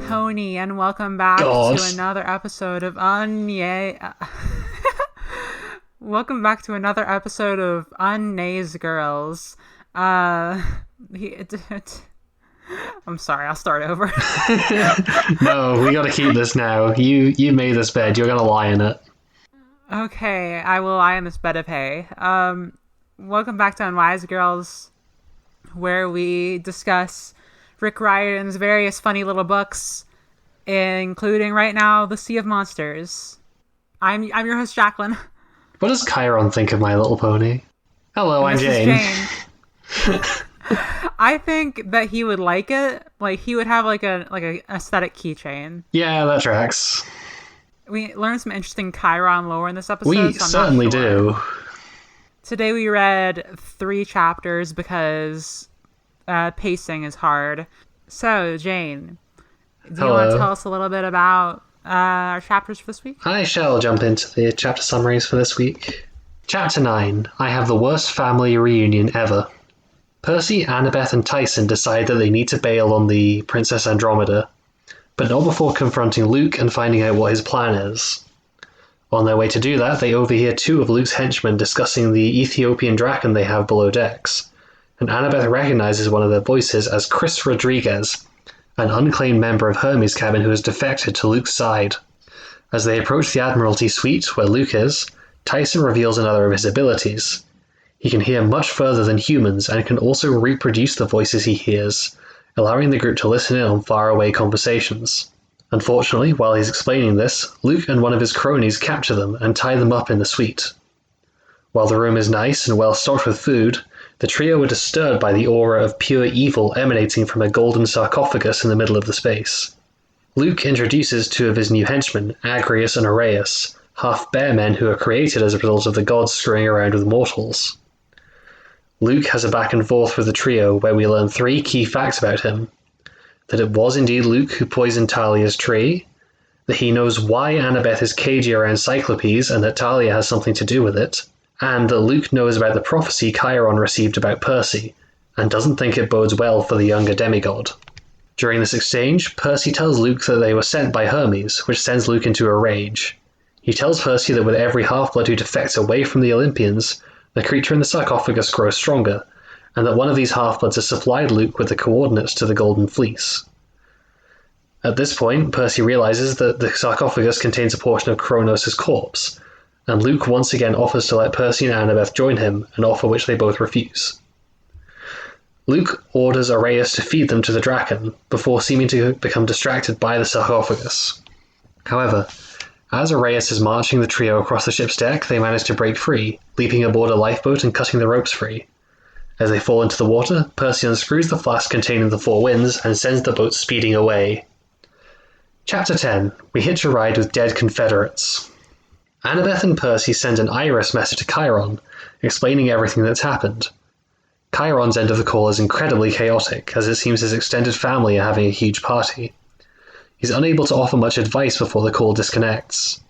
Pony, and welcome back to another episode of welcome back to another episode of Unwise Girls. I'm sorry, I'll start over. No, we gotta keep this now. You made this bed, you're gonna lie in it. Okay, I will lie in this bed of hay. Welcome back to Unwise Girls, where we discuss Rick Riordan's various funny little books, including right now The Sea of Monsters. I'm your host, Jacqueline. What does Chiron think of My Little Pony? Hello, I'm Jane. I think that he would like it. Like, he would have like a aesthetic keychain. Yeah, that tracks. We learned some interesting Chiron lore in this episode. We certainly do. Today we read 3 chapters because pacing is hard. So, Jane, do you want to tell us a little bit about our chapters for this week? I shall jump into the chapter summaries for this week. Chapter 9, I Have the Worst Family Reunion Ever. Percy, Annabeth, and Tyson decide that they need to bail on the Princess Andromeda, but not before confronting Luke and finding out what his plan is. On their way to do that, they overhear 2 of Luke's henchmen discussing the Ethiopian draken they have below decks, and Annabeth recognizes one of their voices as Chris Rodriguez, an unclaimed member of Hermes' cabin who has defected to Luke's side. As they approach the Admiralty suite, where Luke is, Tyson reveals another of his abilities. He can hear much further than humans and can also reproduce the voices he hears, allowing the group to listen in on faraway conversations. Unfortunately, while he's explaining this, Luke and one of his cronies capture them and tie them up in the suite. While the room is nice and well stocked with food, the trio were disturbed by the aura of pure evil emanating from a golden sarcophagus in the middle of the space. Luke introduces 2 of his new henchmen, Agrius and Araeus, half-bear men who are created as a result of the gods screwing around with mortals. Luke has a back and forth with the trio where we learn 3 key facts about him. That it was indeed Luke who poisoned Talia's tree, that he knows why Annabeth is cagey around Cyclopes and that Talia has something to do with it, and that Luke knows about the prophecy Chiron received about Percy, and doesn't think it bodes well for the younger demigod. During this exchange, Percy tells Luke that they were sent by Hermes, which sends Luke into a rage. He tells Percy that with every half-blood who defects away from the Olympians, the creature in the sarcophagus grows stronger, and that one of these half-bloods has supplied Luke with the coordinates to the Golden Fleece. At this point, Percy realizes that the sarcophagus contains a portion of Kronos' corpse, and Luke once again offers to let Percy and Annabeth join him, an offer which they both refuse. Luke orders Araeus to feed them to the Draken, before seeming to become distracted by the sarcophagus. However, as Araeus is marching the trio across the ship's deck, they manage to break free, leaping aboard a lifeboat and cutting the ropes free. As they fall into the water, Percy unscrews the flask containing the 4 winds and sends the boat speeding away. Chapter 10, we hitch a ride with dead Confederates. Annabeth and Percy send an Iris message to Chiron, explaining everything that's happened. Chiron's end of the call is incredibly chaotic, as it seems his extended family are having a huge party. He's unable to offer much advice before the call disconnects.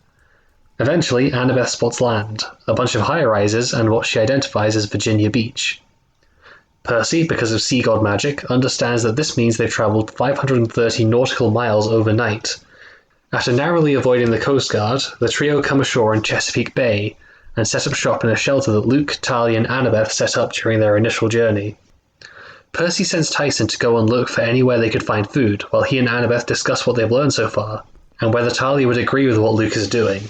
Eventually, Annabeth spots land, a bunch of high-rises and what she identifies as Virginia Beach. Percy, because of sea god magic, understands that this means they've travelled 530 nautical miles overnight. After narrowly avoiding the Coast Guard, the trio come ashore in Chesapeake Bay and set up shop in a shelter that Luke, Talia, and Annabeth set up during their initial journey. Percy sends Tyson to go and look for anywhere they could find food, while he and Annabeth discuss what they've learned so far, and whether Talia would agree with what Luke is doing.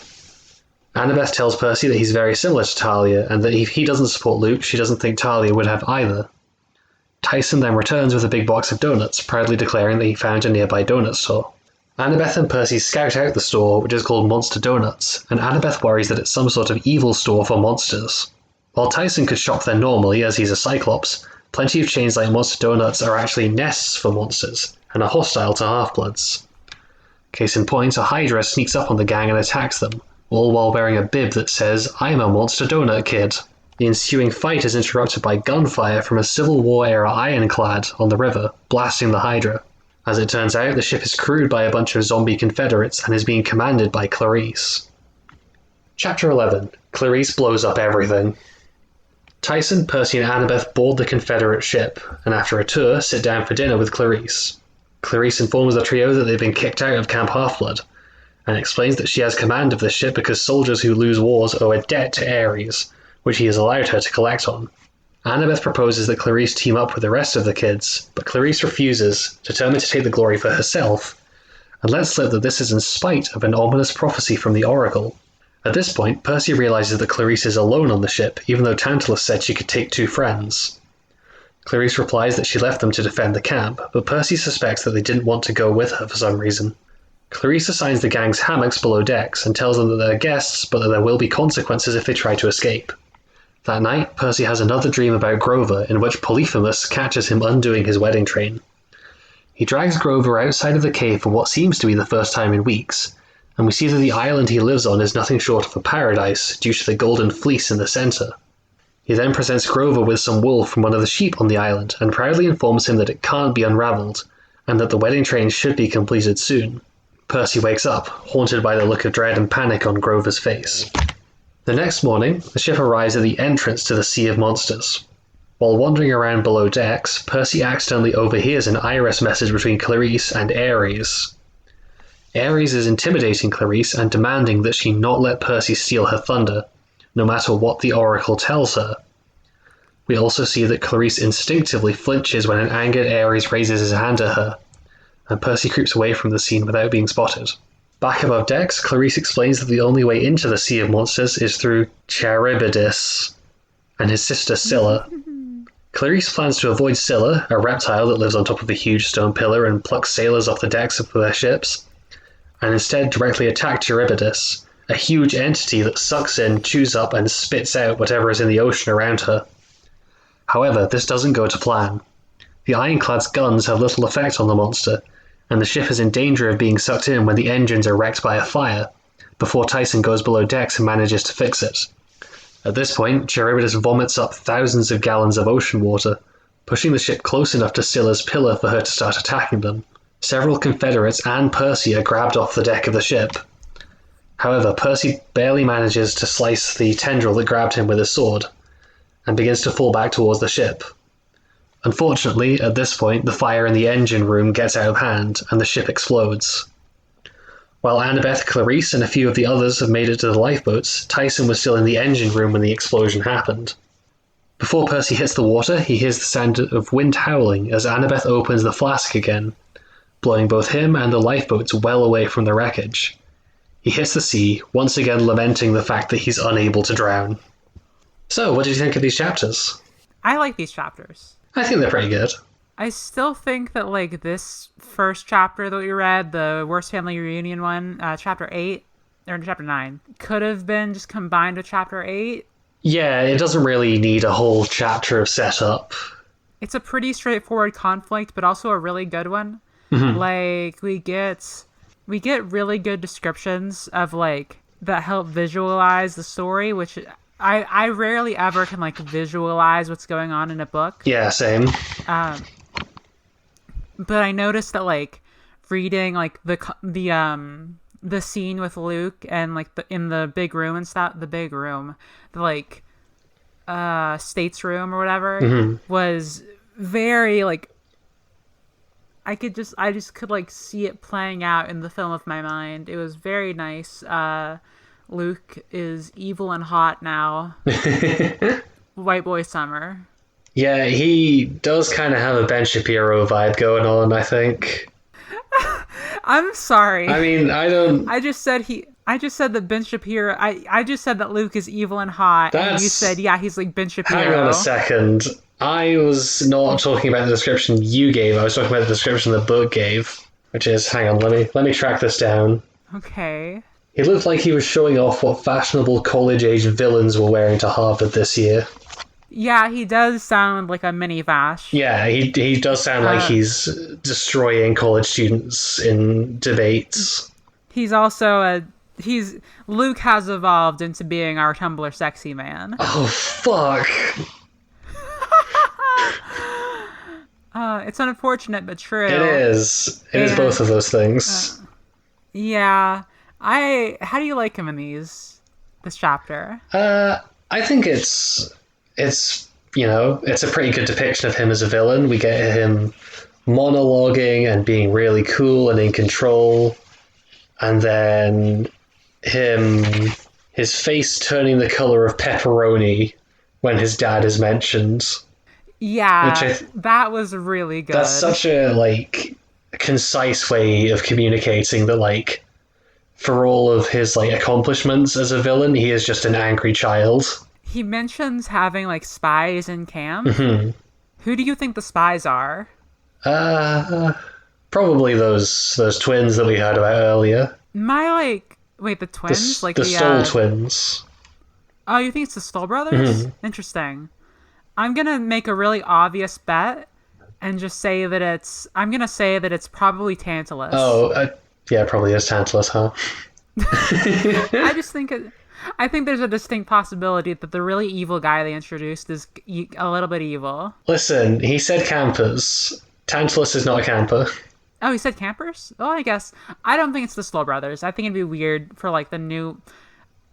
Annabeth tells Percy that he's very similar to Talia, and that if he doesn't support Luke, she doesn't think Talia would have either. Tyson then returns with a big box of donuts, proudly declaring that he found a nearby donut store. Annabeth and Percy scout out the store, which is called Monster Donuts, and Annabeth worries that it's some sort of evil store for monsters. While Tyson could shop there normally, as he's a Cyclops, plenty of chains like Monster Donuts are actually nests for monsters, and are hostile to half-bloods. Case in point, a Hydra sneaks up on the gang and attacks them, all while wearing a bib that says, "I'm a Monster Donut Kid." The ensuing fight is interrupted by gunfire from a Civil War-era ironclad on the river, blasting the Hydra. As it turns out, the ship is crewed by a bunch of zombie Confederates and is being commanded by Clarisse. Chapter 11. Clarisse blows up everything. Tyson, Percy, and Annabeth board the Confederate ship, and after a tour, sit down for dinner with Clarisse. Clarisse informs the trio that they've been kicked out of Camp Half-Blood, and explains that she has command of the ship because soldiers who lose wars owe a debt to Ares, which he has allowed her to collect on. Annabeth proposes that Clarisse team up with the rest of the kids, but Clarisse refuses, determined to take the glory for herself, and lets slip that this is in spite of an ominous prophecy from the Oracle. At this point, Percy realizes that Clarisse is alone on the ship, even though Tantalus said she could take 2 friends. Clarisse replies that she left them to defend the camp, but Percy suspects that they didn't want to go with her for some reason. Clarisse assigns the gang's hammocks below decks and tells them that they're guests, but that there will be consequences if they try to escape. That night, Percy has another dream about Grover, in which Polyphemus catches him undoing his wedding train. He drags Grover outside of the cave for what seems to be the first time in weeks, and we see that the island he lives on is nothing short of a paradise due to the golden fleece in the center. He then presents Grover with some wool from one of the sheep on the island and proudly informs him that it can't be unraveled, and that the wedding train should be completed soon. Percy wakes up, haunted by the look of dread and panic on Grover's face. The next morning, the ship arrives at the entrance to the Sea of Monsters. While wandering around below decks, Percy accidentally overhears an Iris message between Clarisse and Ares. Ares is intimidating Clarisse and demanding that she not let Percy steal her thunder, no matter what the Oracle tells her. We also see that Clarisse instinctively flinches when an angered Ares raises his hand at her, and Percy creeps away from the scene without being spotted. Back above decks, Clarisse explains that the only way into the Sea of Monsters is through Charybdis and his sister Scylla. Clarisse plans to avoid Scylla, a reptile that lives on top of a huge stone pillar and plucks sailors off the decks of their ships, and instead directly attack Charybdis, a huge entity that sucks in, chews up, and spits out whatever is in the ocean around her. However, this doesn't go to plan. The ironclad's guns have little effect on the monster, and the ship is in danger of being sucked in when the engines are wrecked by a fire, before Tyson goes below decks and manages to fix it. At this point, Charybdis vomits up thousands of gallons of ocean water, pushing the ship close enough to Scylla's pillar for her to start attacking them. Several Confederates and Percy are grabbed off the deck of the ship. However, Percy barely manages to slice the tendril that grabbed him with his sword, and begins to fall back towards the ship. Unfortunately, at this point, the fire in the engine room gets out of hand, and the ship explodes. While Annabeth, Clarisse, and a few of the others have made it to the lifeboats, Tyson was still in the engine room when the explosion happened. Before Percy hits the water, he hears the sound of wind howling as Annabeth opens the flask again, blowing both him and the lifeboats well away from the wreckage. He hits the sea, once again lamenting the fact that he's unable to drown. So, what did you think of these chapters? I like these chapters. I think they're pretty good. I still think that, like, this first chapter that we read, the Worst Family Reunion one, chapter 8, or chapter 9, could have been just combined with chapter 8. Yeah, it doesn't really need a whole chapter of setup. It's a pretty straightforward conflict, but also a really good one. Mm-hmm. Like, we get really good descriptions of, like, that help visualize the story, which I rarely ever can, like, visualize what's going on in a book. Yeah, same. But I noticed that, like, reading, like, the scene with Luke and, like, in the big room and stuff, the like, States room or whatever, mm-hmm. was very, like, I just could, like, see it playing out in the film of my mind. It was very nice. Luke is evil and hot now. White boy summer. Yeah, he does kind of have a Ben Shapiro vibe going on, I think. I'm sorry. I mean, I just said that Ben Shapiro. I just said that Luke is evil and hot, and you said, yeah, he's like Ben Shapiro. Hang on a second. I was not talking about the description you gave. I was talking about the description the book gave, which is, hang on, let me track this down. Okay. He looked like he was showing off what fashionable college-age villains were wearing to Harvard this year. Yeah, he does sound like a mini Vash. Yeah, he does sound like he's destroying college students in debates. He's also Luke has evolved into being our Tumblr sexy man. Oh, fuck. It's unfortunate but true. It is. It is And both of those things. yeah, how do you like him in this chapter? I think it's a pretty good depiction of him as a villain. We get him monologuing and being really cool and in control, and then his face turning the color of pepperoni when his dad is mentioned. Yeah, that was really good. That's such a concise way of communicating that for all of his accomplishments as a villain, he is just an angry child. He mentions having spies in camp. Mm-hmm. Who do you think the spies are? Probably those twins that we heard about earlier. Wait, the twins? The Stoll twins. Oh, you think it's the Stoll brothers? Mm-hmm. Interesting. I'm gonna make a really obvious bet and just say that it's probably Tantalus. Oh, yeah, it probably is Tantalus, huh? I think there's a distinct possibility that the really evil guy they introduced is a little bit evil. Listen, he said campers. Tantalus is not a camper. Oh, he said campers? Oh, I guess. I don't think it's the Slow Brothers. I think it'd be weird for the new...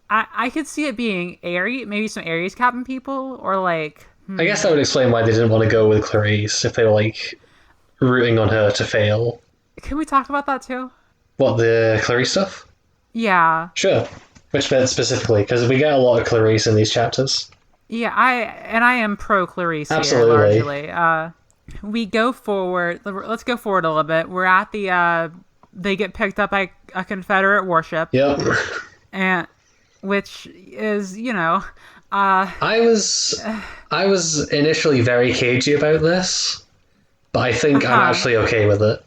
I could see it being maybe some Aries Captain people, or I guess that would explain why they didn't want to go with Clarisse, if they were rooting on her to fail. Can we talk about that too? What, the Clarisse stuff? Yeah. Sure. Which bit specifically? Because we get a lot of Clarisse in these chapters. Yeah, I am pro Clarisse Absolutely. Here, largely. We go forward. Let's go forward a little bit. We're at the... they get picked up by a Confederate warship. Yep. And... which is, I was initially very cagey about this, but I think I'm actually okay with it.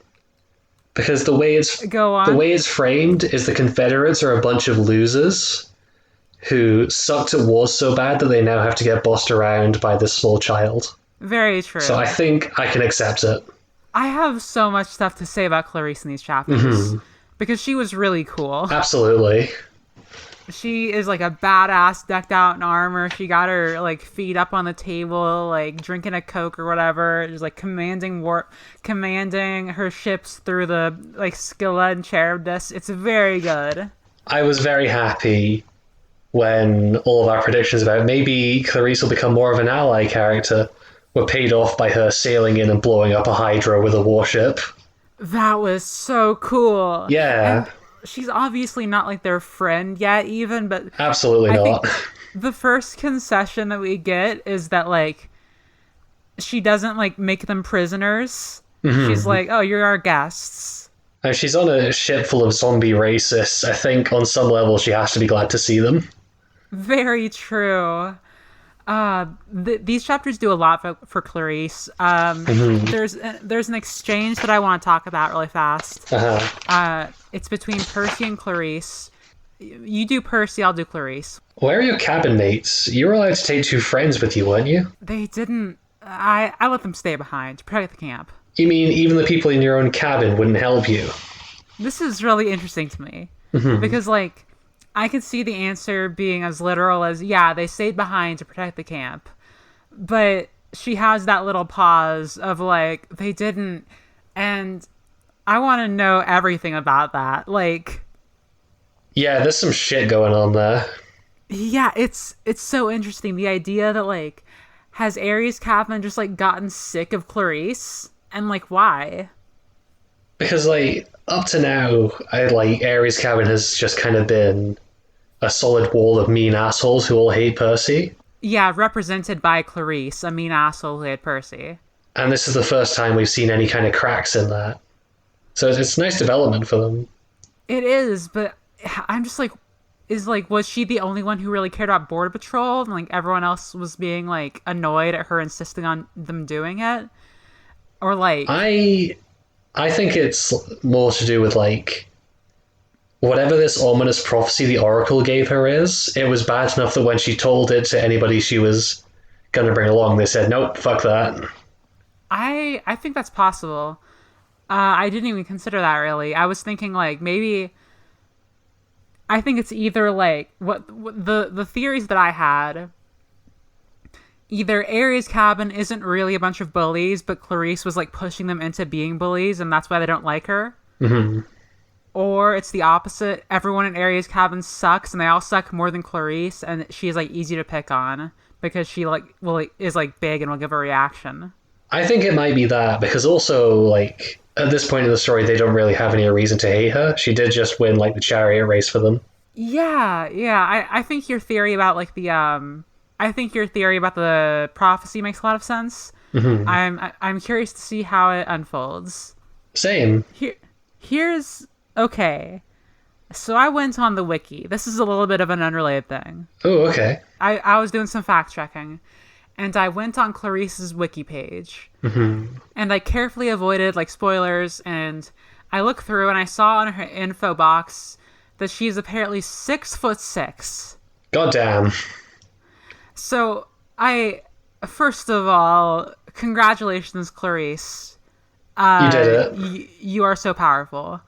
Because the way it's framed is the Confederates are a bunch of losers who sucked at wars so bad that they now have to get bossed around by this small child. Very true. So I think I can accept it. I have so much stuff to say about Clarisse in these chapters. Because she was really cool. Absolutely. She is a badass decked out in armor. She got her feet up on the table, drinking a Coke or whatever. Just commanding her ships through the Scylla and Charybdis. It's very good. I was very happy when all of our predictions about maybe Clarisse will become more of an ally character were paid off by her sailing in and blowing up a Hydra with a warship. That was so cool. Yeah. And she's obviously not their friend yet even, but absolutely not. The first concession that we get is that she doesn't make them prisoners. She's oh, you're our guests. And she's on a ship full of zombie racists. I think on some level she has to be glad to see them. Very true. These chapters do a lot for Clarisse. There's an exchange that I want to talk about really fast. It's between Percy and Clarisse. You do Percy, I'll do Clarisse. Where are your cabin mates? You were allowed to take 2 friends with you, weren't you? They didn't. I let them stay behind to protect the camp. You mean even the people in your own cabin wouldn't help you? This is really interesting to me. Because I could see the answer being as literal as, yeah, they stayed behind to protect the camp. But she has that little pause of they didn't. And I want to know everything about that. Yeah, there's some shit going on there. Yeah, it's so interesting. The idea that has Aries Captain just gotten sick of Clarisse? And why? Because up to now, Aries Cabin has just kind of been a solid wall of mean assholes who all hate Percy. Yeah, represented by Clarisse, a mean asshole who hated Percy. And this is the first time we've seen any kind of cracks in that. So it's nice development for them. It is, but I'm just was she the only one who really cared about Border Patrol? And everyone else was being annoyed at her insisting on them doing it? Or I think it's more to do with whatever this ominous prophecy the Oracle gave her is, it was bad enough that when she told it to anybody she was going to bring along, they said, nope, fuck that. I think that's possible. I didn't even consider that, really. I was thinking, maybe... I think it's either like what the theories that I had. Either Aries Cabin isn't really a bunch of bullies, but Clarisse was like pushing them into being bullies, and that's why they don't like her. Mm-hmm. Or it's the opposite. Everyone in Aries Cabin sucks, and they all suck more than Clarisse, and she's like easy to pick on because she is like big and will give a reaction. I think it might be that, because also, like, at this point in the story, they don't really have any reason to hate her. She did just win, like, the chariot race for them. Yeah. I think your theory about like I think your theory about the prophecy makes a lot of sense. Mm-hmm. I'm curious to see how it unfolds. Same. Here's okay. So I went on the wiki. This is a little bit of an unrelated thing. Oh, okay. I was doing some fact checking, and I went on Clarisse's wiki page, and I carefully avoided like spoilers, and I looked through and I saw on her info box that she's apparently 6'6". Goddamn. So first of all, congratulations, Clarisse. You did it. You are so powerful.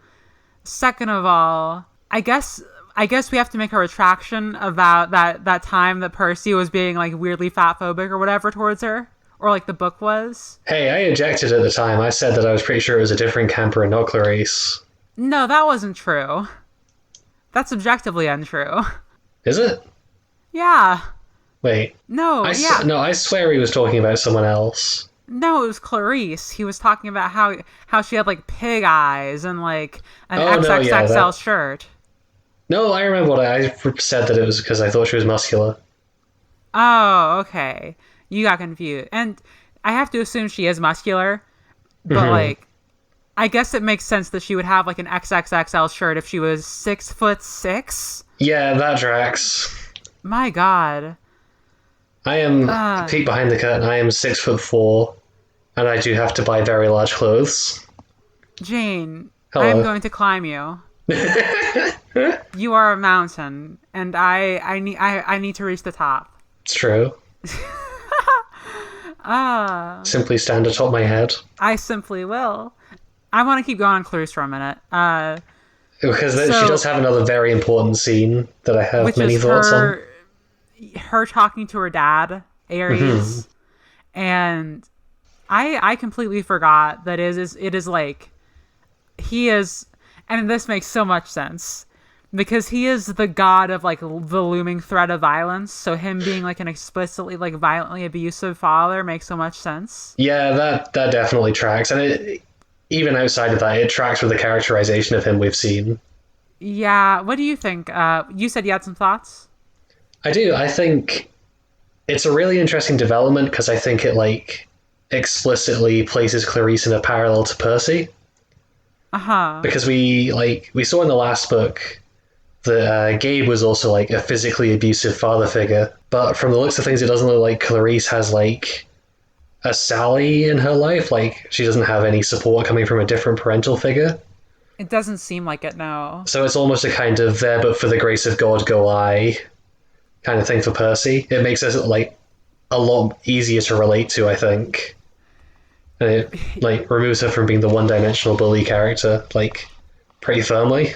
Second of all, I guess we have to make a retraction about that time that Percy was being like weirdly fatphobic or whatever towards her, or like the book was. Hey, I objected at the time. I said that I was pretty sure it was a different camper and not Clarisse. No, that wasn't true. That's objectively untrue. Is it? Yeah. Wait. No, No, I swear he was talking about someone else. No, it was Clarisse. He was talking about how she had like pig eyes and like an XXXL shirt. No, I remember what I said, that it was because I thought she was muscular. Oh, okay. You got confused. And I have to assume she is muscular, but like, I guess it makes sense that she would have like an XXXL shirt if she was 6'6". Yeah, that tracks. My God. I am, peek behind the curtain, I am 6'4", and I do have to buy very large clothes. Jane, Hello. I'm going to climb you. You are a mountain, and I need to reach the top. It's true. Simply stand atop my head. I simply will. I want to keep going on Clarisse for a minute. Because she does have another very important scene that I have many thoughts on. Her talking to her dad, Aries, and I completely forgot that it is like he is, and this makes so much sense because he is the god of like the looming threat of violence. So him being like an explicitly like violently abusive father makes so much sense. Yeah, that definitely tracks, and even outside of that, it tracks with the characterization of him we've seen. Yeah, what do you think? You said you had some thoughts. I do. I think it's a really interesting development because I think it like explicitly places Clarisse in a parallel to Percy. Because we saw in the last book that Gabe was also like a physically abusive father figure, but from the looks of things, it doesn't look like Clarisse has like a Sally in her life. Like she doesn't have any support coming from a different parental figure. It doesn't seem like it, no. So it's almost a kind of there, but for the grace of God go I kind of thing for Percy. It makes it like a lot easier to relate to, I think. And it like removes her from being the one-dimensional bully character, like pretty firmly.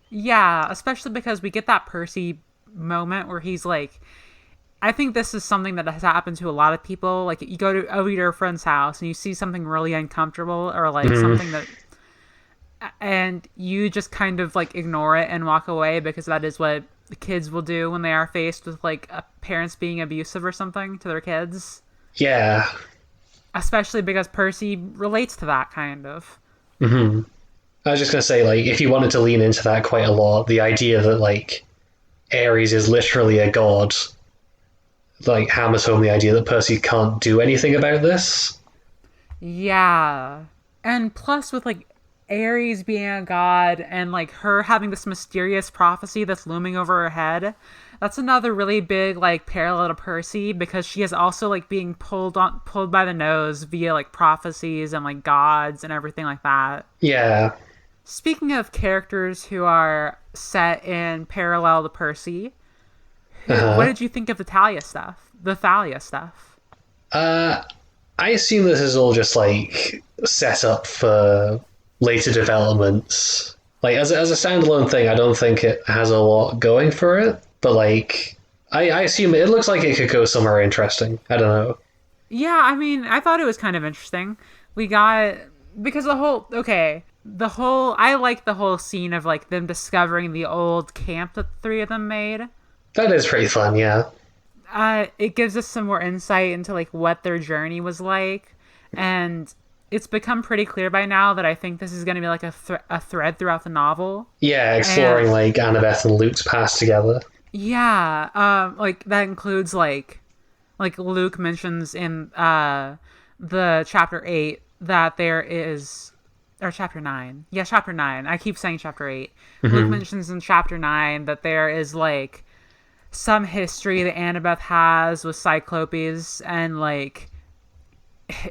Yeah, especially because we get that Percy moment where he's like, I think this is something that has happened to a lot of people. Like you go over to your friend's house and you see something really uncomfortable or like something that, and you just kind of like ignore it and walk away because that is what the kids will do when they are faced with like parents being abusive or something to their kids. Yeah. Especially because Percy relates to that kind of. I was just going to say, like, if you wanted to lean into that quite a lot, the idea that, like, Ares is literally a god, like, hammers home the idea that Percy can't do anything about this. Yeah. And plus with, like, Ares being a god and, like, her having this mysterious prophecy that's looming over her head, that's another really big, like, parallel to Percy because she is also, like, being pulled by the nose via, like, prophecies and, like, gods and everything like that. Yeah. Speaking of characters who are set in parallel to Percy, what did you think of the Thalia stuff? I assume this is all just, like, set up for later developments. Like as a standalone thing, I don't think it has a lot going for it. But like, I assume it looks like it could go somewhere interesting. I don't know. Yeah, I mean, I thought it was kind of interesting. We got because I like the whole scene of like them discovering the old camp that the three of them made. That is pretty fun, yeah. It gives us some more insight into like what their journey was like, and it's become pretty clear by now that I think this is going to be like a thread throughout the novel. Yeah, exploring And like Annabeth and Luke's past together. yeah, like that includes like Luke mentions in the chapter 8 that there is or chapter 9. Yeah, chapter 9. I keep saying chapter 8. Luke mentions in chapter 9 that there is like some history that Annabeth has with Cyclopes, and like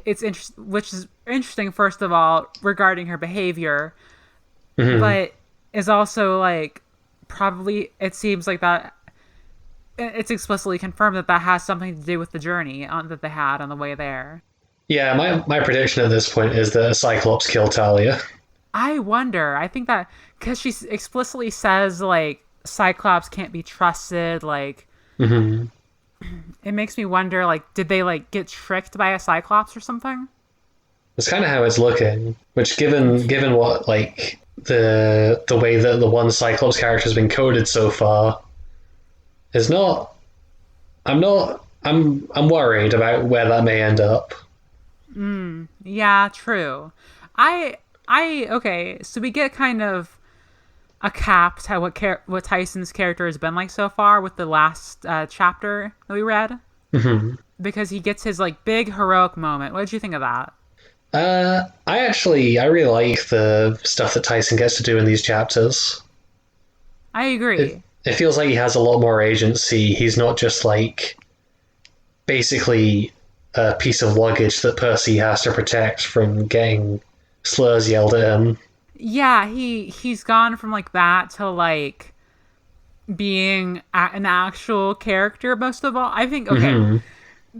it's interesting, which is interesting first of all regarding her behavior, but is also like probably it seems like that it's explicitly confirmed that that has something to do with the journey that they had on the way there. Yeah, my prediction at this point is that a Cyclops killed Talia. I wonder. I think that because she explicitly says like Cyclops can't be trusted, like it makes me wonder like did they like get tricked by a Cyclops or something? It's kind of how it's looking. Which, given what like the way that the one Cyclops character has been coded so far, is not. I'm worried about where that may end up. Yeah, true. Okay, so we get kind of a cap to what Tyson's character has been like so far with the last chapter that we read. Because he gets his like big heroic moment. What did you think of that? I really like the stuff that Tyson gets to do in these chapters. I agree. It feels like he has a lot more agency. He's not just like basically a piece of luggage that Percy has to protect from getting slurs yelled at him. Yeah, he's gone from like that to like being an actual character most of all. I think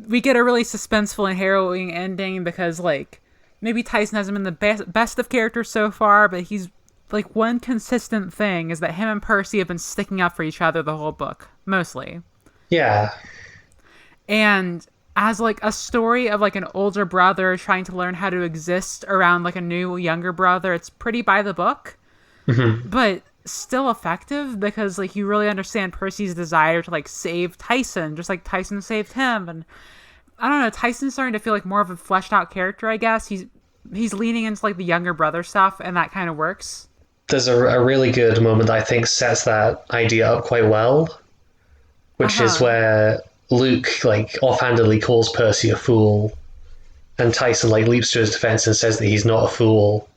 we get a really suspenseful and harrowing ending because like maybe Tyson hasn't been the best of characters so far, but he's like one consistent thing is that him and Percy have been sticking up for each other the whole book, mostly. Yeah. And as like a story of like an older brother trying to learn how to exist around like a new younger brother, it's pretty by the book, but still effective because like you really understand Percy's desire to like save Tyson, just like Tyson saved him. And I don't know, Tyson's starting to feel like more of a fleshed out character, I guess. He's leaning into like the younger brother stuff, and that kind of works. There's a really good moment that I think sets that idea up quite well, which is where Luke like offhandedly calls Percy a fool, and Tyson like leaps to his defense and says that he's not a fool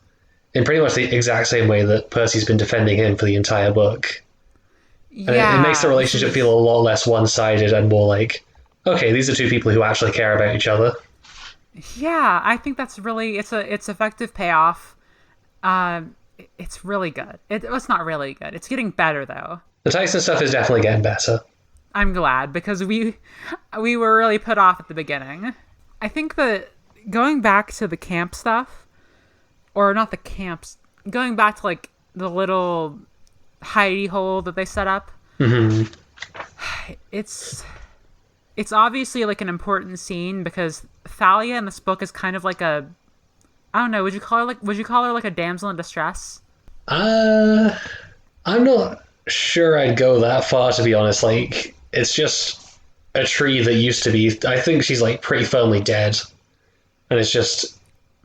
in pretty much the exact same way that Percy's been defending him for the entire book. And it makes the relationship feel a lot less one-sided and more like, okay, these are two people who actually care about each other. Yeah, I think that's really it's effective payoff. It's really good. It's not really good. It's getting better though. The Tyson stuff is definitely getting better. I'm glad because we were really put off at the beginning. I think that going back to the camp stuff, or not the camps, going back to like the little hidey hole that they set up. It's obviously like an important scene because Thalia in this book is kind of like a, I don't know, would you call her like a damsel in distress? I'm not sure I'd go that far, to be honest. Like, it's just a tree that used to be, I think she's like pretty firmly dead, and it's just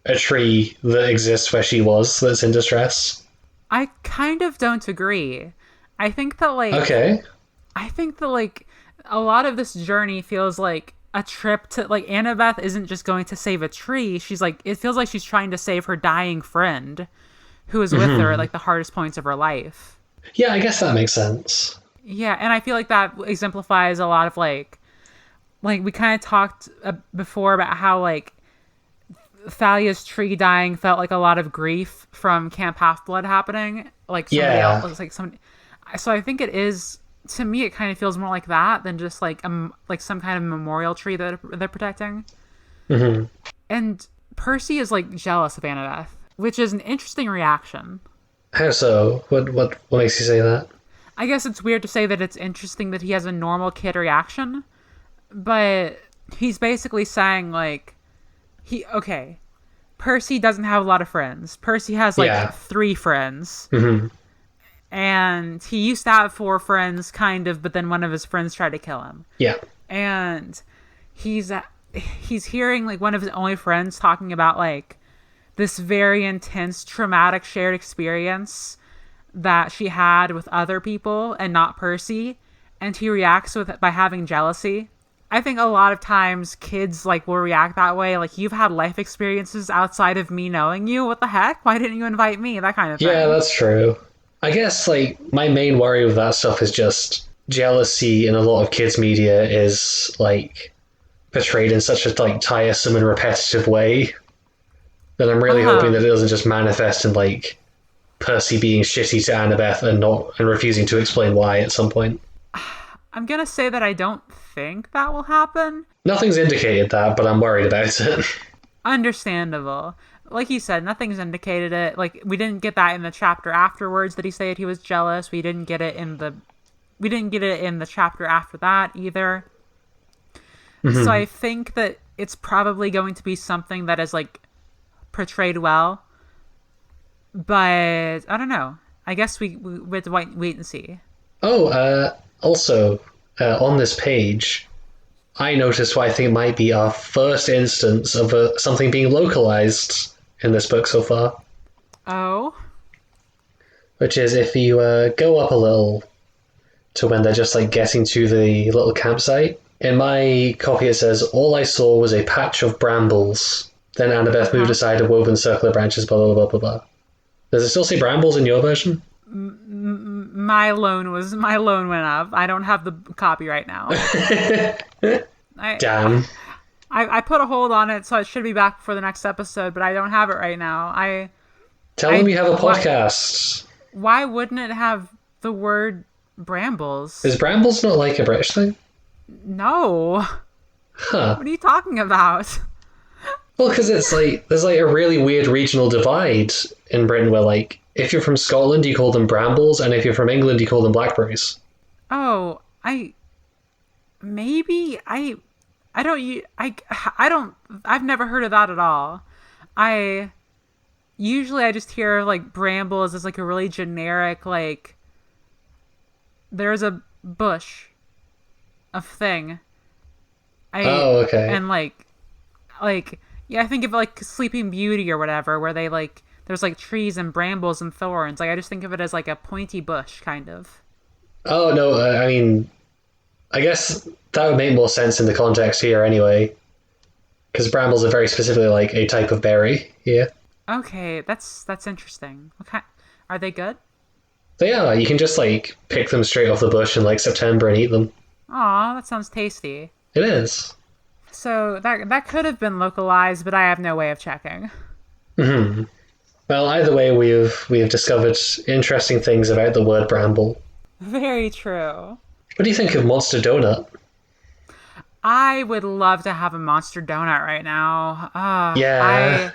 a tree that exists where she was that's in distress. I kind of don't agree. I think that like a lot of this journey feels like a trip to like Annabeth isn't just going to save a tree. She's like, it feels like she's trying to save her dying friend who is with her at like the hardest points of her life. Yeah, I guess that makes sense. Yeah, and I feel like that exemplifies a lot of like we kind of talked before about how like Thalia's tree dying felt like a lot of grief from Camp Half-Blood happening. Like somebody else, like somebody. So I think it is, to me, it kind of feels more like that than just like some kind of memorial tree that they're protecting. And Percy is like jealous of Annabeth, which is an interesting reaction. How so? What makes you say that? I guess it's weird to say that it's interesting that he has a normal kid reaction, but he's basically saying like okay, Percy doesn't have a lot of friends. Percy has like Yeah. 3 friends. Hmm. And he used to have 4 friends, kind of, but then one of his friends tried to kill him. Yeah. And he's he's hearing like one of his only friends talking about like this very intense traumatic shared experience that she had with other people and not Percy, and he reacts with it by having jealousy. I think a lot of times kids like will react that way, like, you've had life experiences outside of me knowing you, what the heck, why didn't you invite me, that kind of Yeah, thing. that's true. I guess like my main worry with that stuff is just jealousy in a lot of kids media is like portrayed in such a like tiresome and repetitive way that I'm really hoping Uh-huh. that it doesn't just manifest in like Percy being shitty to Annabeth and refusing to explain why at some point. I'm gonna say that I don't think that will happen. Nothing's indicated that, but I'm worried about it. Understandable. Like you said, nothing's indicated it. Like, we didn't get that in the chapter afterwards that he said he was jealous. We didn't get it in the chapter after that either. So Hmm. I think that it's probably going to be something that is like portrayed well, but I don't know. I guess we have to wait and see. Oh, also on this page, I noticed what I think might be our first instance of something being localized in this book so far, Oh, which is if you go up a little to when they're just like getting to the little campsite. In my copy, it says, "All I saw was a patch of brambles." Then uh Annabeth moved huh. aside a woven circle of branches, blah, blah, blah, blah, blah. Does it still say brambles in your version? My loan went up. I don't have the copy right now. I Damn. I put a hold on it, so it should be back for the next episode, but I don't have it right now. Tell them you have a Why podcast. wouldn't it have the word Is brambles? brambles not like a British thing? No. Huh. What are you talking about? Well, because it's like there's like a really weird regional divide in Britain where like if you're from Scotland you call them brambles, and if you're from England you call them blackberries. Oh, maybe I don't I don't I've never heard of that at all. I Usually I just hear like brambles as like a really generic, like, there's a bush of thing. I Oh, okay. and like yeah, I think of like Sleeping Beauty or whatever, where they like there's like trees and brambles and thorns. Like, I just think of it as like a pointy bush kind of. Oh no, I mean, I guess that would make more sense in the context here anyway, because brambles are very specifically like a type of berry. Yeah, Okay, that's interesting. Okay, are they good? they are. You can just like pick them straight off the bush in like September and eat them. Aw, that sounds tasty. It is. So that could have been localized, but I have no way of checking. Hmm. Well, either way, we have discovered interesting things about the word bramble. Very true. What do you think of Monster Donut? I would love to have a monster donut right now. Yeah. I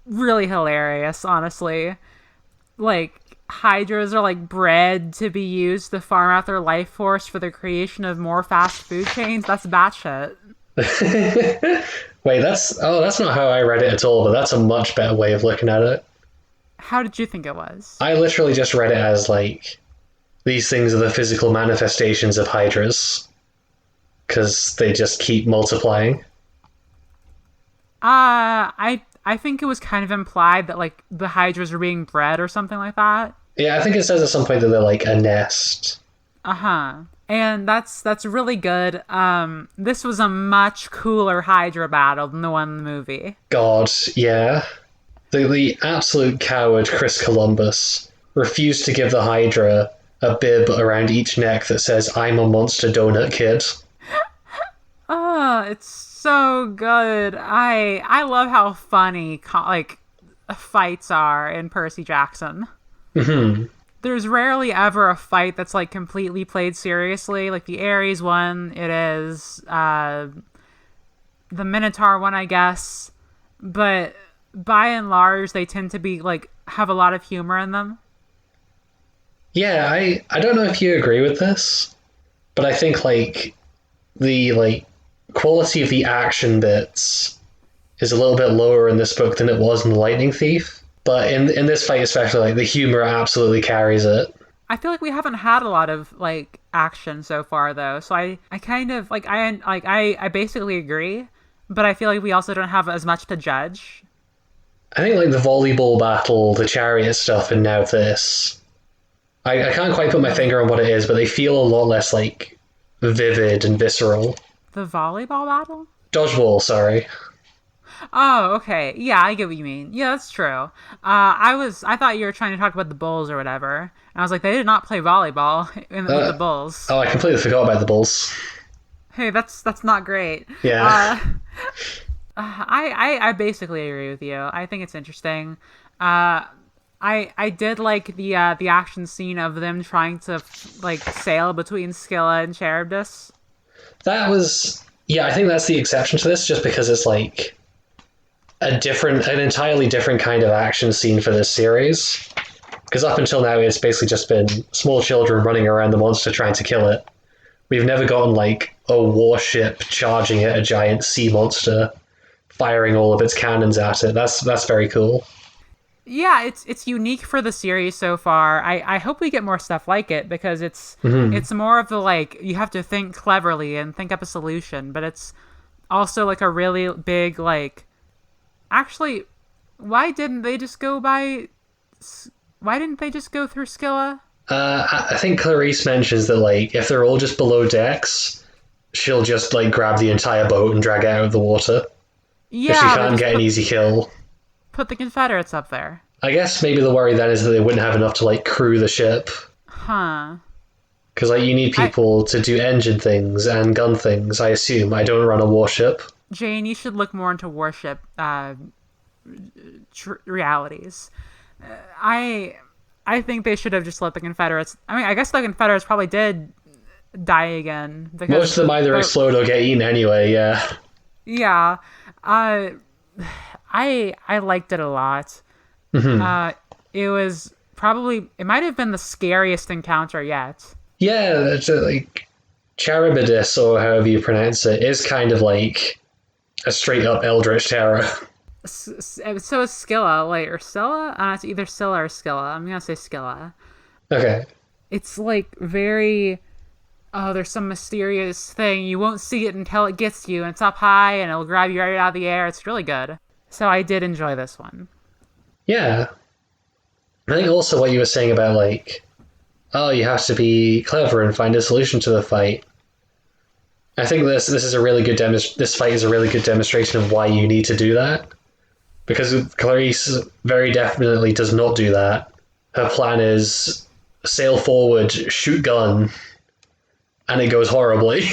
Really hilarious, honestly. Like, hydras are like bred to be used to farm out their life force for the creation of more fast food chains. That's batshit. Wait, that's not how I read it at all, but that's a much better way of looking at it. How did you think it was? I literally just read it as like these things are the physical manifestations of hydras because they just keep multiplying. I think it was kind of implied that like the hydras were being bred or something like that. Yeah, I think it says at some point that they're like a nest. Uh-huh. And that's really good. This was a much cooler hydra battle than the one in the movie. God, yeah. The absolute coward Chris Columbus refused to give the Hydra a bib around each neck that says "I'm a monster donut kid." Oh, it's so good. I love how funny like fights are in Percy Jackson. Hmm. There's rarely ever a fight that's like completely played seriously. Like the Ares one, it is. The Minotaur one, I guess. But by and large, they tend to be like have a lot of humor in them. Yeah, I don't know if you agree with this, but I think the quality of the action bits is a little bit lower in this book than it was in The Lightning Thief. But in this fight especially, the humor absolutely carries it. I feel like we haven't had a lot of like action so far though, so I kind of I basically agree, but I feel like we also don't have as much to judge. I think the volleyball battle, the chariot stuff, and now this. I can't quite put my finger on what it is, but they feel a lot less vivid and visceral. The volleyball battle? Dodgeball, sorry. Oh, okay. Yeah, I get what you mean. Yeah, that's true. I thought you were trying to talk about the Bulls or whatever. And I was like, they did not play volleyball with the Bulls. Oh, I completely forgot about the Bulls. Hey, that's not great. Yeah. I basically agree with you. I think it's interesting. I did like the action scene of them trying to sail between Scylla and Charybdis. That was, yeah, I think that's the exception to this, just because it's an entirely different kind of action scene for this series. Because up until now, it's basically just been small children running around the monster trying to kill it. We've never gotten a warship charging at a giant sea monster, firing all of its cannons at it. That's very cool. Yeah, it's unique for the series so far. I hope we get more stuff like it because it's more of the you have to think cleverly and think up a solution, but it's also a really big actually, why didn't they just go through Scylla? I think Clarisse mentions that if they're all just below decks, she'll just grab the entire boat and drag it out of the water. Yeah, she can't get an easy kill. Put the Confederates up there. I guess maybe the worry then is that they wouldn't have enough to crew the ship. Huh. Because you need people to do engine things and gun things, I assume. I don't run a warship. Jane, you should look more into warship realities. I think they should have just let the Confederates... I mean, I guess the Confederates probably did die again. Most of them either explode or get eaten anyway, yeah. Yeah. I liked it a lot. Mm-hmm. It was probably... It might have been the scariest encounter yet. Yeah, it's Charybdis, or however you pronounce it, is kind of a straight-up eldritch terror. So is Scylla, or Scylla? It's either Scylla or Scylla. I'm gonna say Scylla. Okay. It's very... Oh, there's some mysterious thing. You won't see it until it gets you, and it's up high, and it'll grab you right out of the air. It's really good. So I did enjoy this one. Yeah. I think also what you were saying about, oh, you have to be clever and find a solution to the fight. I think this is a really good this fight is a really good demonstration of why you need to do that. Because Clarisse very definitely does not do that. Her plan is sail forward, shoot gun, and it goes horribly.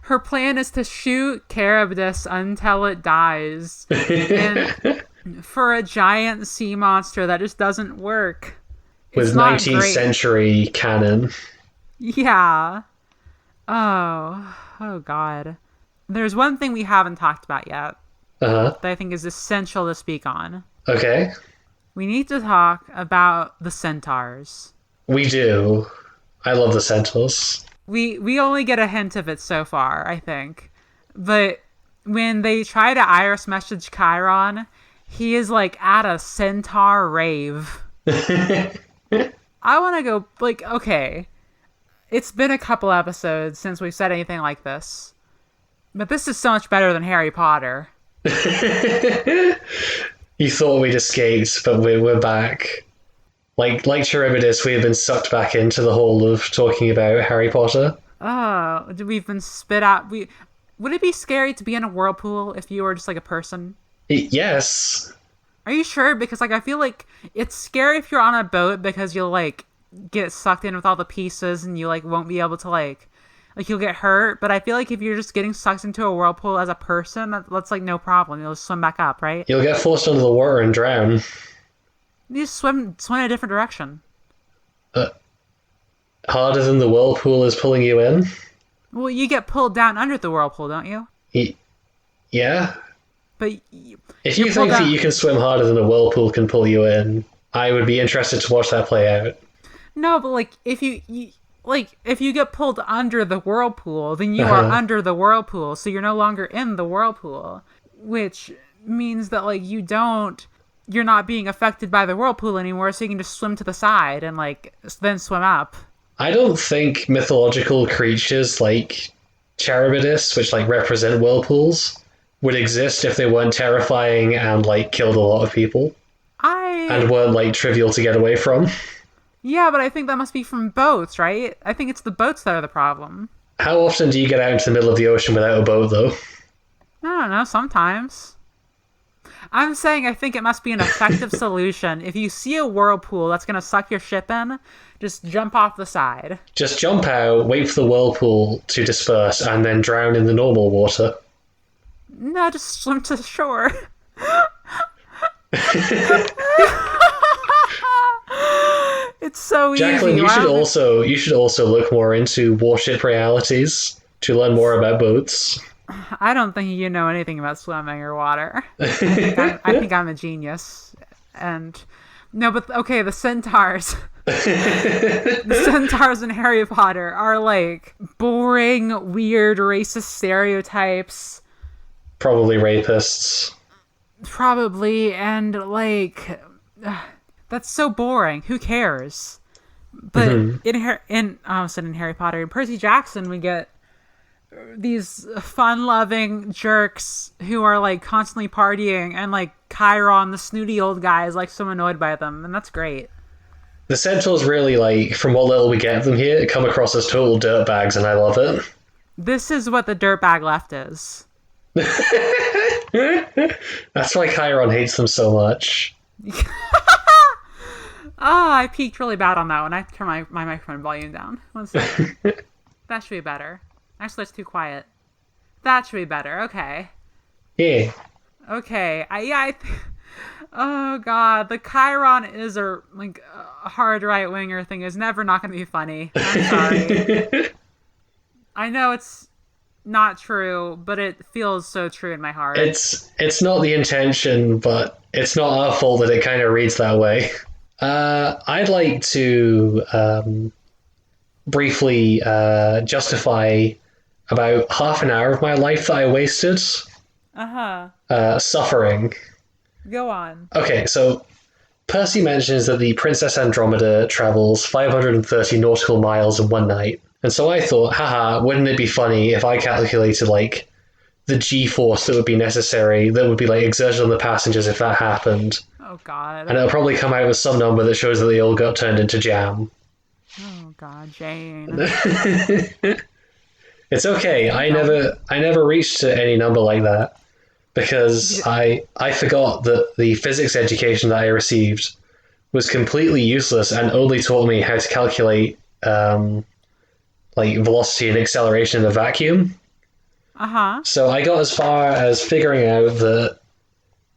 Her plan is to shoot Charybdis until it dies. And for a giant sea monster, that just doesn't work. With 19th century cannon. Yeah. Oh God. There's one thing we haven't talked about yet. Uh-huh. That I think is essential to speak on. Okay. We need to talk about the Centaurs. We do. I love the Centaurs. We only get a hint of it so far, I think. But when they try to iris message Chiron, he is at a centaur rave. I want to go, okay. It's been a couple episodes since we've said anything like this. But this is so much better than Harry Potter. You thought we'd escaped, but we're back. Like Charybdis, we have been sucked back into the hole of talking about Harry Potter. Oh, we've been spit out. Would it be scary to be in a whirlpool if you were just a person? Yes. Are you sure? Because I feel like it's scary if you're on a boat because you'll get sucked in with all the pieces and you won't be able to you'll get hurt. But I feel like if you're just getting sucked into a whirlpool as a person, that's no problem. You'll just swim back up, right? You'll get forced under the water and drown. You just swim in a different direction. Harder than the whirlpool is pulling you in? Well, you get pulled down under the whirlpool, don't you? Yeah. But if you think that you can swim harder than a whirlpool can pull you in, I would be interested to watch that play out. No, but like if you get pulled under the whirlpool, then you are under the whirlpool, so you're no longer in the whirlpool, which means that like you're not being affected by the whirlpool anymore, so you can just swim to the side and like then swim up. I don't think mythological creatures like Charybdis, which like represent whirlpools, would exist if they weren't terrifying and like killed a lot of people and weren't like trivial to get away from. Yeah, but I think that must be from boats, right? I think it's the boats that are the problem. How often do you get out into the middle of the ocean without a boat, though? I don't know, sometimes. I'm saying I think it must be an effective solution. If you see a whirlpool that's going to suck your ship in, just jump off the side. Just jump out, wait for the whirlpool to disperse, and then drown in the normal water. No, just swim to the shore. It's so Jacqueline, easy. You should also look more into warship realities to learn more about boats. I don't think you know anything about swimming or water. I think I'm a genius. And no, but okay, the centaurs. The centaurs in Harry Potter are like boring, weird, racist stereotypes. Probably rapists. Probably, and like that's so boring. Who cares? But in Harry Potter, in Percy Jackson, we get these fun-loving jerks who are like constantly partying, and like Chiron, the snooty old guy, is like so annoyed by them, and that's great. The Centaurs really, like, from what little we get of them here, come across as total dirtbags, and I love it. This is what the dirtbag left is. That's why Chiron hates them so much. I peaked really bad on that one. I turned my microphone volume down. One second. That should be better. Actually, it's too quiet. That should be better. Okay. Yeah. Okay. Oh god, the Chiron is a hard right winger thing is never not going to be funny. I'm sorry. I know it's not true, but it feels so true in my heart. It's not the intention, but it's not our fault that it kind of reads that way. I'd like to briefly justify about half an hour of my life that I wasted suffering. Go on. Okay, so Percy mentions that the Princess Andromeda travels 530 nautical miles in one night. And so I thought, haha, wouldn't it be funny if I calculated, like, the G-force that would be necessary, that would be, like, exerted on the passengers if that happened. Oh, God. And it'll probably come out with some number that shows that they all got turned into jam. Oh, God, Jane. It's okay. I never reached any number like that because I forgot that the physics education that I received was completely useless and only taught me how to calculate like velocity and acceleration in a vacuum. So I got as far as figuring out that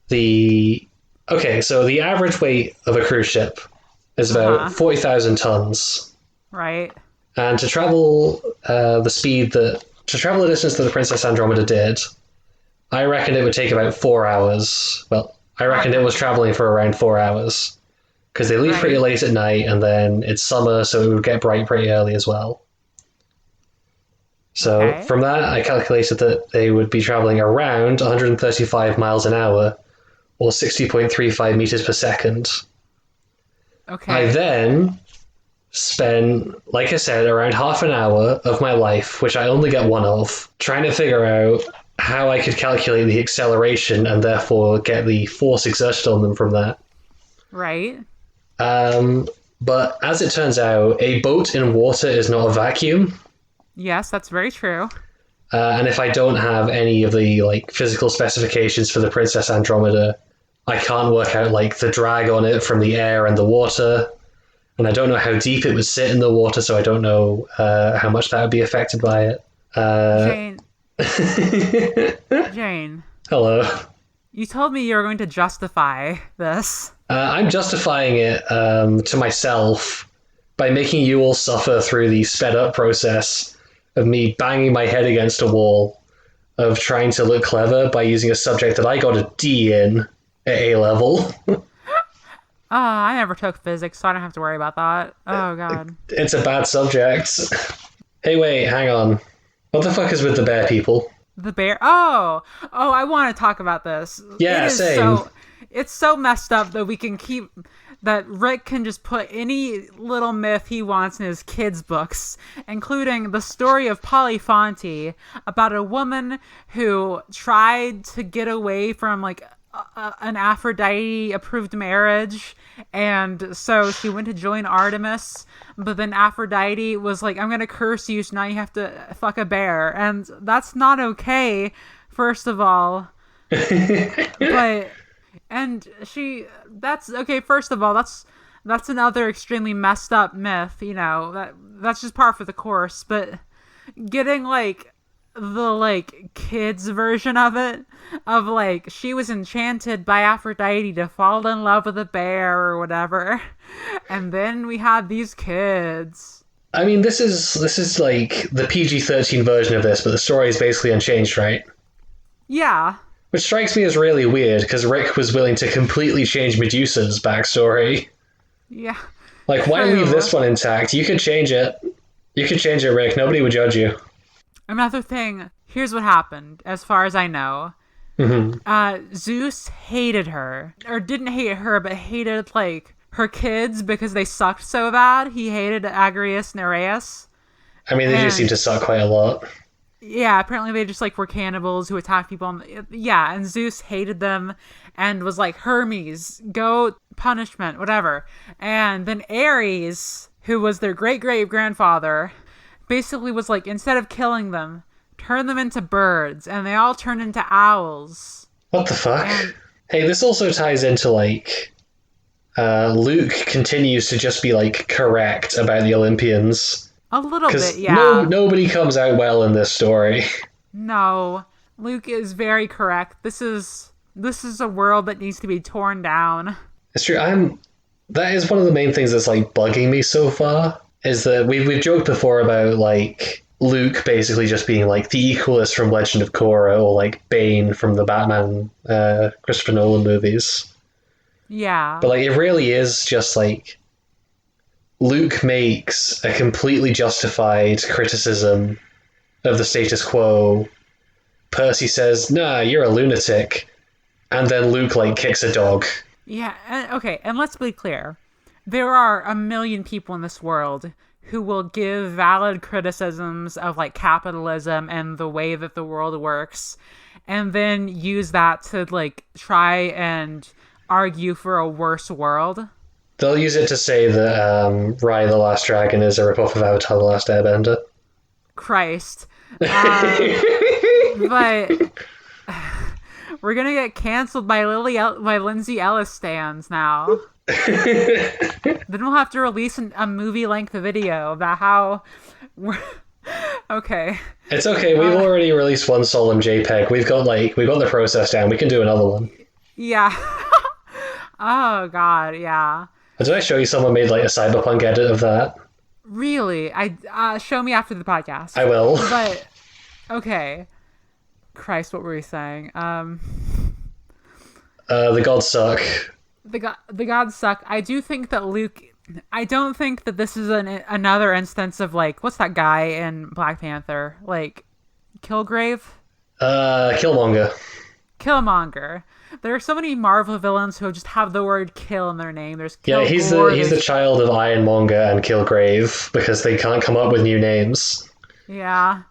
the average weight of a cruise ship is about 40,000 tons. Right. And to travel the distance that the Princess Andromeda did, I reckon it would take about 4 hours. Well, I reckon it was traveling for around 4 hours. Because they leave pretty late at night, and then it's summer, so it would get bright pretty early as well. So from that, I calculated that they would be traveling around 135 miles an hour, or 60.35 meters per second. Okay. I then spent, like I said, around half an hour of my life, which I only get one of, trying to figure out how I could calculate the acceleration and therefore get the force exerted on them from that. Right. But as it turns out, a boat in water is not a vacuum. Yes, that's very true. And if I don't have any of the like physical specifications for the Princess Andromeda, I can't work out like the drag on it from the air and the water. And I don't know how deep it would sit in the water, so I don't know how much that would be affected by it. Jane. Jane. Hello. You told me you were going to justify this. I'm justifying it to myself by making you all suffer through the sped up process of me banging my head against a wall, of trying to look clever by using a subject that I got a D in at A level. I never took physics, so I don't have to worry about that. Oh, God. It's a bad subject. Hey, wait, hang on. What the fuck is with the bear people? The bear. Oh, I want to talk about this. Yeah, same. It's so messed up that Rick can just put any little myth he wants in his kids' books, including the story of Polyphonte about a woman who tried to get away from like an Aphrodite approved marriage, and so she went to join Artemis, but then Aphrodite was like, I'm gonna curse you, so now you have to fuck a bear, and that's not okay, first of all. But that's okay, first of all, that's another extremely messed up myth, that's just par for the course. But getting like the like kids version of it, of like she was enchanted by Aphrodite to fall in love with a bear or whatever, and then we had these kids. I mean, this is like the PG-13 version of this, but the story is basically unchanged, right? Yeah. Which strikes me as really weird, because Rick was willing to completely change Medusa's backstory. Yeah. Like, why leave this one intact? You could change it. You could change it, Rick. Nobody would judge you. Another thing, here's what happened, as far as I know. Zeus hated her. Or didn't hate her, but hated, like, her kids because they sucked so bad. He hated Agrius and Nereus. I mean, they do seem to suck quite a lot. Yeah, apparently they just, like, were cannibals who attacked people. Yeah, and Zeus hated them and was like, Hermes, go punishment, whatever. And then Ares, who was their great-great-grandfather, basically was like, instead of killing them, turn them into birds, and they all turned into owls. What the fuck? Hey, this also ties into, like, Luke continues to just be, like, correct about the Olympians. A little bit, yeah. Nobody comes out well in this story. No, Luke is very correct. This is a world that needs to be torn down. It's true. That is one of the main things that's, like, bugging me so far, is that we've joked before about, like, Luke basically just being, like, the equalist from Legend of Korra, or, like, Bane from the Batman Christopher Nolan movies. Yeah. But, like, it really is just, like, Luke makes a completely justified criticism of the status quo. Percy says, nah, you're a lunatic. And then Luke, like, kicks a dog. Yeah, okay, and let's be clear. There are a million people in this world who will give valid criticisms of, like, capitalism and the way that the world works, and then use that to, like, try and argue for a worse world. They'll use it to say that Raya the Last Dragon is a ripoff of Avatar the Last Airbender. Christ. But we're gonna get canceled by Lindsay Ellis stans now. Then we'll have to release a movie-length video about how we're... Okay. It's okay, we've already released one solemn JPEG. We've got the process down. We can do another one. Yeah. Oh, God, yeah. Did I show you someone made, like, a cyberpunk edit of that? Really? Show me after the podcast. I will. But, okay. Christ, what were we saying? The gods suck. The gods suck. I do think that Luke... I don't think that this is another instance of, like... What's that guy in Black Panther? Like, Kilgrave? Killmonger. Killmonger. There are so many Marvel villains who just have the word kill in their name. There's Kilgore, yeah, he's the child of Ironmonger and Kilgrave because they can't come up with new names. Yeah.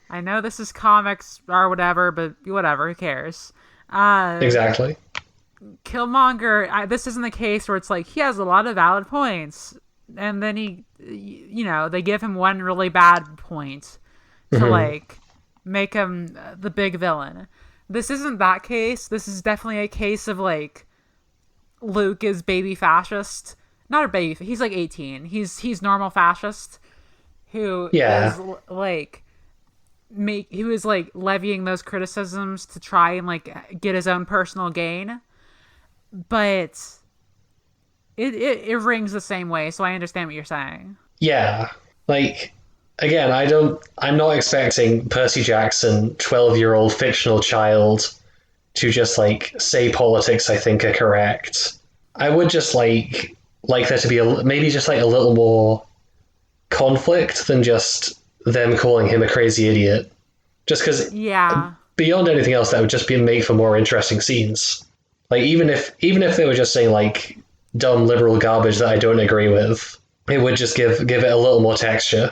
I know this is comics or whatever, but whatever, who cares? Exactly. Killmonger, this isn't the case where it's like, he has a lot of valid points, and then they give him one really bad point to, like, make him the big villain. This isn't that case. This is definitely a case of, like, Luke is baby fascist. Not a baby, he's like 18. He's normal fascist who is, like... he was like levying those criticisms to try and like get his own personal gain, but it rings the same way, so I understand what you're saying. Yeah, like, again, I'm not expecting Percy Jackson, 12-year-old fictional child, to just, like, say politics I think are correct. I would just like there to be maybe just like a little more conflict than just them calling him a crazy idiot. Just because Yeah. beyond anything else, that would just be make for more interesting scenes. Like even if they were just saying like dumb liberal garbage that I don't agree with, it would just give it a little more texture.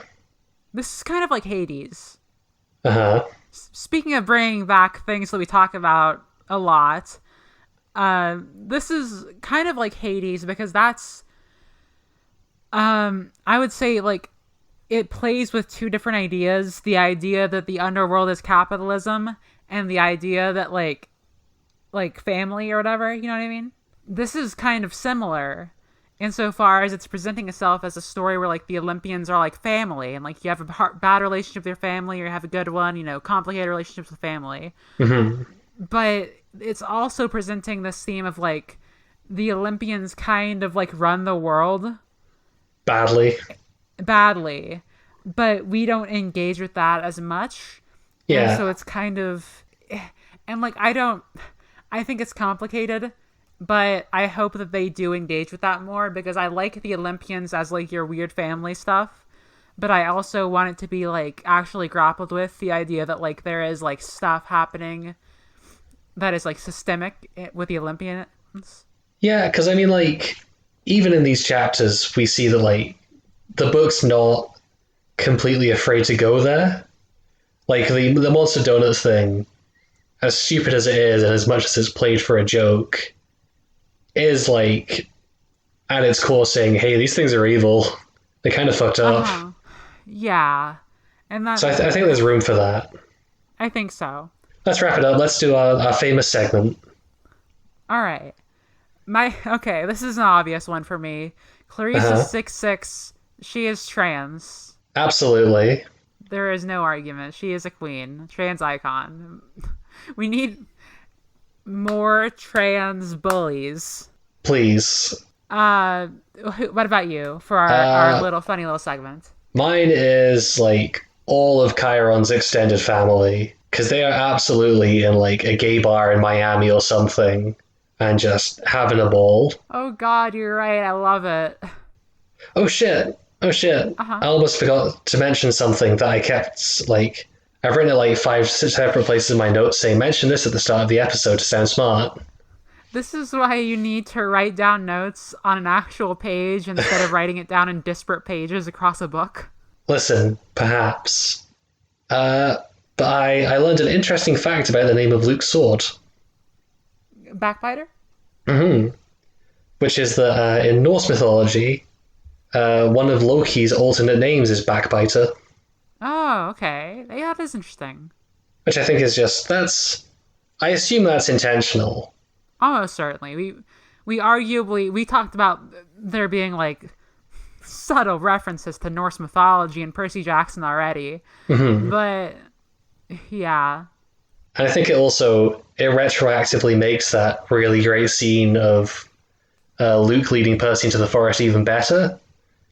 This is kind of like Hades. Uh-huh. Speaking of bringing back things that we talk about a lot, this is kind of like Hades because that's, I would say, like, it plays with two different ideas. The idea that the underworld is capitalism and the idea that, like family or whatever, you know what I mean? This is kind of similar insofar as it's presenting itself as a story where, like, the Olympians are, like, family, and, like, you have a bad relationship with your family or you have a good one, you know, complicated relationships with family. Mm-hmm. But it's also presenting this theme of, like, the Olympians kind of, like, run the world Badly. But we don't engage with that as much. Yeah. And so it's kind of, and, like, I think it's complicated, but I hope that they do engage with that more because I like the Olympians as, like, your weird family stuff, but I also want it to be, like, actually grappled with the idea that, like, there is, like, stuff happening that is, like, systemic with the Olympians. Yeah, because I mean, like, even in these chapters, we see that, like, the book's not completely afraid to go there. Like, the Monster Donut thing, as stupid as it is, and as much as it's played for a joke, is, like, at its core saying, hey, these things are evil. They kind of fucked up. Uh-huh. Yeah. And that, So I think there's room for that. I think so. Let's wrap it up. Let's do our famous segment. All right. Okay, this is an obvious one for me. Clarisse is 6'6". She is trans. Absolutely. There is no argument. She is a queen. Trans icon. We need more trans bullies. Please. What about you for our little funny little segment? Mine is, like, all of Chiron's extended family, because they are absolutely in, like, a gay bar in Miami or something and just having a ball. Oh God, you're right. I love it. Oh shit. I almost forgot to mention something that I kept, like, I've written it like 5 separate places in my notes saying, mention this at the start of the episode to sound smart. This is why you need to write down notes on an actual page instead of writing it down in disparate pages across a book. Listen, perhaps. But I learned an interesting fact about the name of Luke's sword. Backbiter? Mm-hmm. Which is that in Norse mythology, one of Loki's alternate names is Backbiter. Oh, okay. Yeah, that is interesting. Which I think is just, I assume that's intentional. Almost certainly. We talked about there being, like, subtle references to Norse mythology and Percy Jackson already. Mm-hmm. But, yeah. And I think it retroactively makes that really great scene of Luke leading Percy into the forest even better.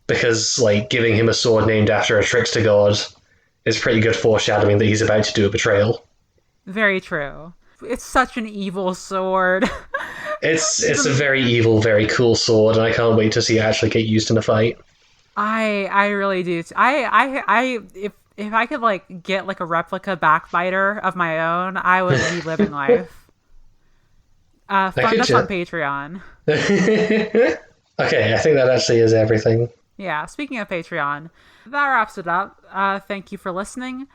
Because, like, giving him a sword named after a trickster god is pretty good foreshadowing that he's about to do a betrayal. Very true. It's such an evil sword. It's a very evil, very cool sword, and I can't wait to see it actually get used in a fight. I really do. If I could, like, get, like, a replica Backbiter of my own, I would be living life. Fund us on Patreon. Okay, I think that actually is everything. Yeah, speaking of Patreon, that wraps it up. Thank you for listening.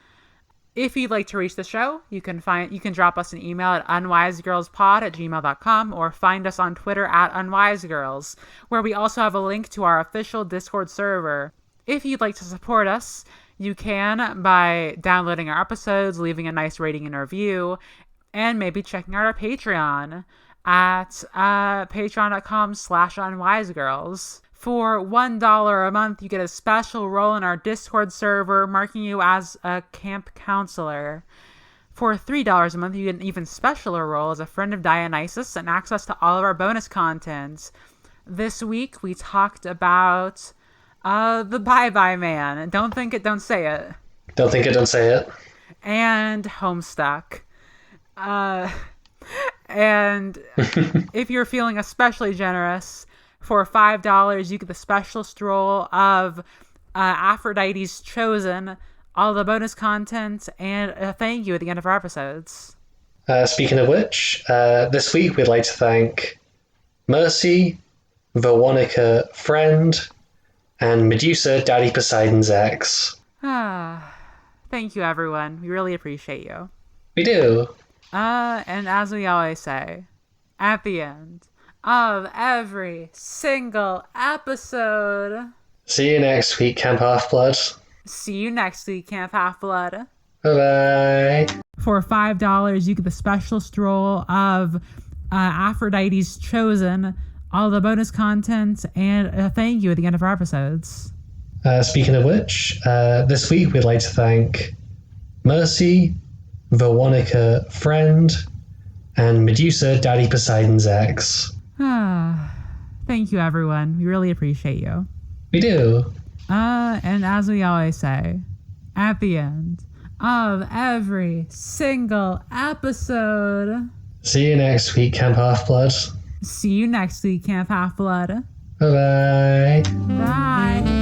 If you'd like to reach the show, you can drop us an email at unwisegirlspod@gmail.com or find us on Twitter at unwisegirls, where we also have a link to our official Discord server. If you'd like to support us, you can by downloading our episodes, leaving a nice rating and review, and maybe checking out our Patreon at patreon.com/unwisegirls. For $1 a month, you get a special role in our Discord server, marking you as a camp counselor. For $3 a month, you get an even specialer role as a friend of Dionysus and access to all of our bonus content. This week, we talked about the Bye-Bye Man. Don't think it, don't say it. Don't think it, don't say it. And Homestuck. And if you're feeling especially generous, for $5, you get the special stroll of Aphrodite's Chosen, all the bonus content, and a thank you at the end of our episodes. Speaking of which, this week we'd like to thank Mercy, Veronica Friend, and Medusa Daddy Poseidon's ex. Thank you, everyone. We really appreciate you. We do. And as we always say, at the end of every single episode... See you next week, Camp Half-Blood. See you next week, Camp Half-Blood. Bye-bye. For $5, you get the special stroll of Aphrodite's Chosen, all the bonus content, and a thank you at the end of our episodes. Speaking of which, this week we'd like to thank Mercy, Veronica Friend, and Medusa Daddy Poseidon's ex. Thank you, everyone. We really appreciate you. We do. And as we always say, at the end of every single episode... See you next week, Camp Half-Blood. See you next week, Camp Half-Blood. Bye-bye. Bye.